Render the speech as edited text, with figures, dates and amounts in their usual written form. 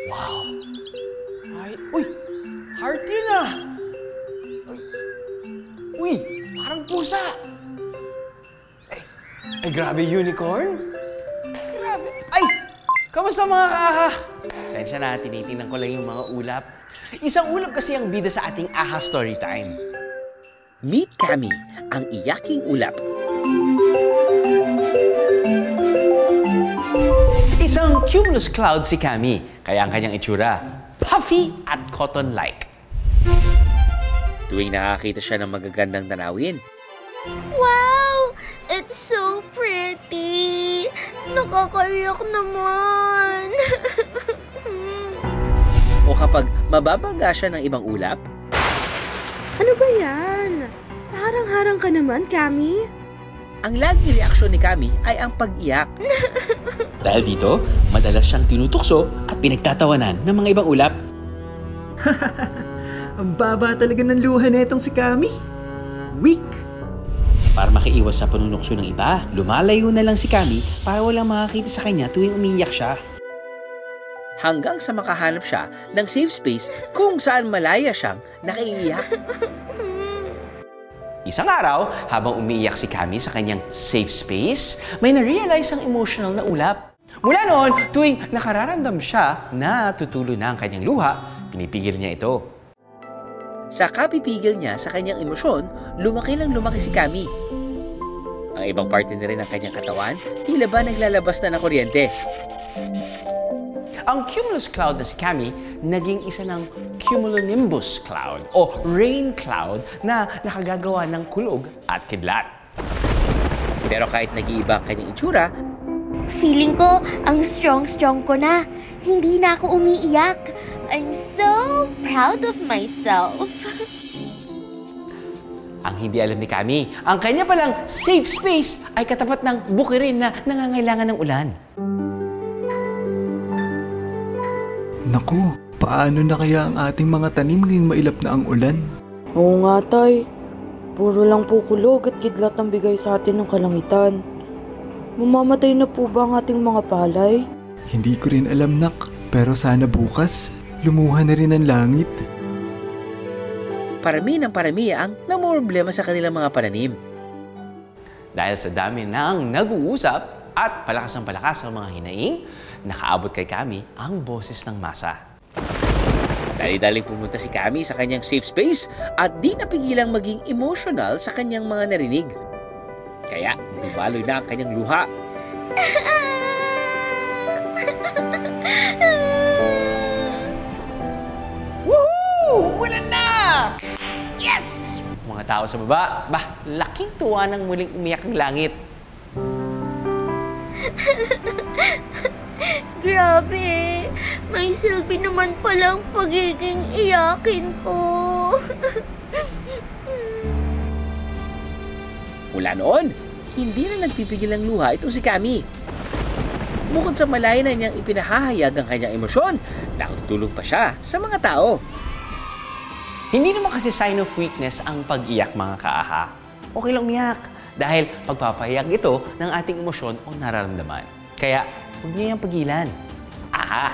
Wow! Ay, uy! Heart yun ah! Uy! Parang pusa! Ay, grabe, unicorn? Grabe! Ay! Kamusta mga kaha? Sensya na, tinitingnan ko lang yung mga ulap. Isang ulap kasi ang bida sa ating AHA Storytime. Meet Cammy, ang iyaking ulap. Isang cumulus cloud si Cammy, kaya ang kanyang itsura, puffy at cotton-like. Tuwing nakakita siya ng magagandang tanawin, Wow! It's so pretty! Nakakaiyak naman! o kapag mababangga siya ng ibang ulap, Ano ba yan? Harang-harang ka naman, Cammy. ang laging reaksyon ni Cammy ay ang pag-iyak. Dahil dito, madalas siyang tinutukso at pinagtatawanan ng mga ibang ulap. Ang baba talaga ng luha na itong si Cammy. Weak! Para makiiwas sa panunukso ng iba, lumalayo na lang si Cammy para walang makakita sa kanya tuwing umiiyak siya. Hanggang sa makahanap siya ng safe space kung saan malaya siyang naiiyak. Isang araw, habang umiiyak si Cammy sa kanyang safe space, may na-realize ang emotional na ulap. Mula noon, tuwing nakararamdam siya na tutulo na ang kanyang luha, pinipigil niya ito. Sa kapipigil niya sa kanyang emosyon, lumaki si Cammy. Ang ibang parte na rin ng kanyang katawan, tila ba naglalabas na ng kuryente. Ang cumulus cloud na si Cammy, naging isa ng cumulonimbus cloud o rain cloud na nakagagawa ng kulog at kidlat. Pero kahit nag-iiba ang kanyang itsura, Feeling ko, ang strong-strong ko na. Hindi na ako umiiyak. I'm so proud of myself. Ang hindi alam ni Cammy, ang kanya palang safe space ay katapat ng bukirin na nangangailangan ng ulan. Naku, paano na kaya ang ating mga tanim ngayong mailap na ang ulan? Oo nga, Tay. Puro lang po kulog at kidlat ang bigay sa atin ng kalangitan. Mamamatay na po ba ang ating mga palay? Hindi ko rin alam, nak. Pero sana bukas, lumuha na rin ang langit. parami ng parami ang namumroblema sa kanilang mga pananim. Dahil sa dami ng nag-uusap at palakas ng palakas ang mga hinaing, nakaabot kay Cammy ang boses ng masa. Dali-daling pumunta si Cammy sa kanyang safe space at di napigilang maging emotional sa kanyang mga narinig. Kaya dumaloy na ang kanyang luha. Woohoo! Wala na! Yes! Mga tao sa baba, laking tuwa ng muling umiyak ang langit. Grabe! May silbi naman palang pagiging iyakin ko. Mula noon, hindi na nagpipigil ng luha itong si Cammy. Bukod sa malaya na niyang ipinahahayag ang kanyang emosyon, nakatutulong pa siya sa mga tao. Hindi naman kasi sign of weakness ang pag-iyak, mga kaaha. Okay lang umiyak dahil pagpapahayag ito ng ating emosyon o nararamdaman. Kaya huwag niyo yung pagilan. Aha!